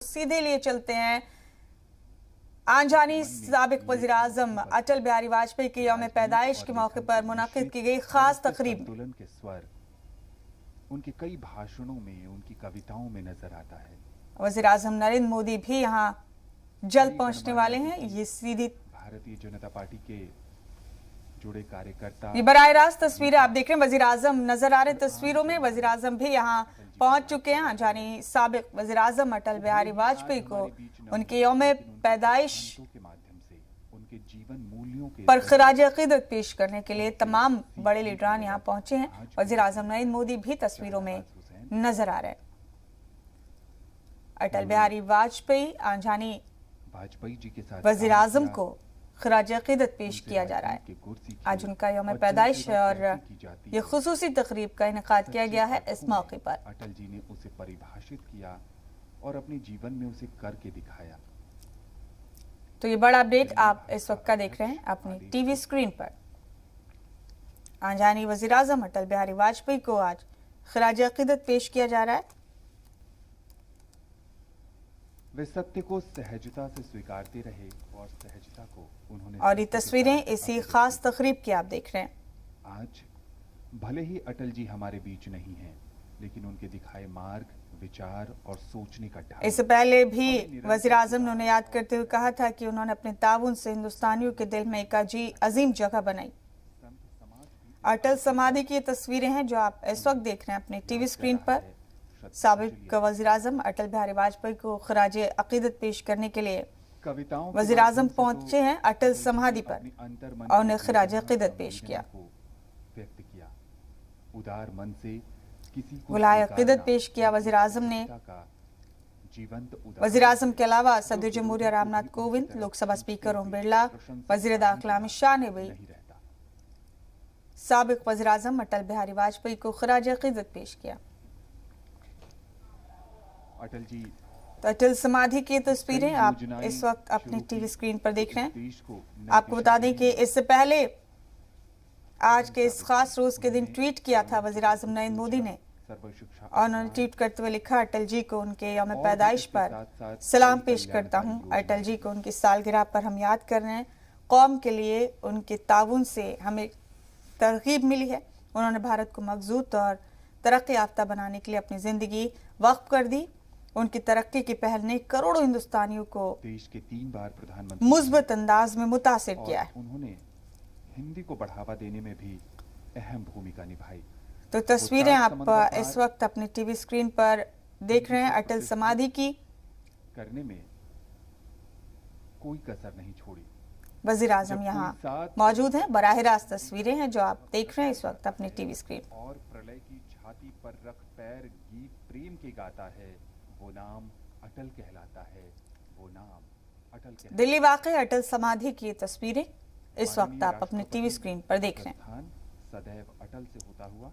सीधे लिए चलते हैं आंजानी साबिक वज़ीर आज़म अटल बिहारी वाजपेयी की यौम पैदाइश के मौके पर मुनाकिद की गई खास तकरीब संतुलन के स्वर उनके कई भाषणों में, उनकी कविताओं में नजर आता है। वज़ीर आज़म नरेंद्र मोदी भी यहां जल्द पहुंचने वाले हैं। ये सीधी भारतीय जनता पार्टी के जुड़े कार्यकर्ता, ये बराह रास्त तस्वीरें आप देख रहे हैं। वज़ीर आज़म नजर आ रहे तस्वीरों में। वज़ीर आज़म भी यहाँ पहुंच चुके हैं। जानी साबिक वज़ीर आज़म अटल बिहारी वाजपेयी को उनके यौम पैदाइश के माध्यम से उनके जीवन मूल्यों के पर खराज अकीदत पेश करने के लिए तमाम बड़े लीडरान यहाँ पहुंचे हैं। वज़ीर आज़म नरेंद्र मोदी भी तस्वीरों में नजर आ रहे हैं। अटल बिहारी वाजपेयी आंजानी वाजपेयी जी के साथ वज़ीर आज़म को खराज अकीदत पेश किया जा रहा है। आज उनका यौम पैदाइश है और ये खुसूसी तकरीब का इनेकाद किया गया है। इस मौके पर अटल जी ने उसे परिभाषित किया और अपने जीवन में उसे करके दिखाया। तो ये बड़ा अपडेट आप इस वक्त का देख रहे हैं अपनी टीवी स्क्रीन पर। आंजानी वज़ीर आज़म अटल बिहारी वाजपेयी को आज खराज अकीदत पेश किया जा रहा है। वे सत्य को सहजता से स्वीकारते रहे और सहजता को उन्होंने, और ये तस्वीरें इसी खास तकरीब की आप देख रहे हैं। आज भले ही अटल जी हमारे बीच नहीं हैं, लेकिन उनके दिखाए मार्ग, विचार और सोचने का ढंग। इससे पहले भी वज़ीर आज़म ने उन्हें याद करते हुए कहा था कि उन्होंने अपने ताउन से हिंदुस्तानियों के दिल में एक अजीम जगह बनाई। अटल समाधि की ये तस्वीरें हैं जो आप इस वक्त देख रहे हैं अपने टीवी स्क्रीन पर। साबिक वज़ीर आज़म अटल बिहारी वाजपेयी को खराज अकीदत पेश करने के लिए वज़ीर आज़म पहुंचे हैं अटल समाधि पर और उन्हें खराज अकीदत पेश किया। व्यक्त किया उदार मन से किसी को गुलाए अकीदत पेश किया वज़ीर आज़म ने। वज़ीर आज़म के अलावा सदर जमहूरिया रामनाथ कोविंद, लोकसभा स्पीकर ओम बिरला, वज़ीर दाखिला अमित शाह ने भी साबिक वज़ीर आज़म अटल बिहारी वाजपेयी को खराज अकीदत पेश किया। अटल जी तो अटल समाधि की तस्वीरें आप इस वक्त अपने टीवी स्क्रीन पर देख रहे हैं। आपको बता दें कि इससे पहले आज के इस खास रोज के दिन ट्वीट किया था वज़ीर आज़म नरेंद्र मोदी ने और उन्होंने ट्वीट करते हुए लिखा, अटल जी को उनके यौम पैदाइश पर सलाम पेश करता हूं। अटल जी को उनकी सालगिरह पर हम याद कर रहे हैं। कौम के लिए उनके ताउन से हमें तरगीब मिली है। उन्होंने भारत को मजबूत और तरक्की याफ्ता बनाने के लिए अपनी जिंदगी वक्फ कर दी। उनकी तरक्की की पहल ने करोड़ों हिंदुस्तानियों को देश के 3 बार प्रधानमंत्री मुस्बत अंदाज में मुतासिर किया है। उन्होंने हिंदी को बढ़ावा देने में भी अहम भूमिका निभाई। तो तस्वीरें आप इस वक्त अपने टीवी स्क्रीन पर देख रहे हैं अटल समाधि की। करने में कोई कसर नहीं छोड़ी। वज़ीर आज़म यहाँ मौजूद हैं। बराह रास्त तस्वीरें हैं जो आप देख रहे हैं इस वक्त अपने टीवी स्क्रीन। और प्रलय की छाती पर रख पैर गीत प्रेम के गाता है, वो नाम अटल कहलाता है, वो नाम अटल कहलाता है। दिल्ली वाक़ई अटल समाधि की तस्वीरें इस वक्त आप अपने टीवी स्क्रीन पर देख रहे हैं। सदैव अटल से होता हुआ।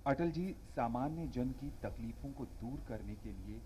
अटल जी सामान्य जन की तकलीफों को दूर करने के लिए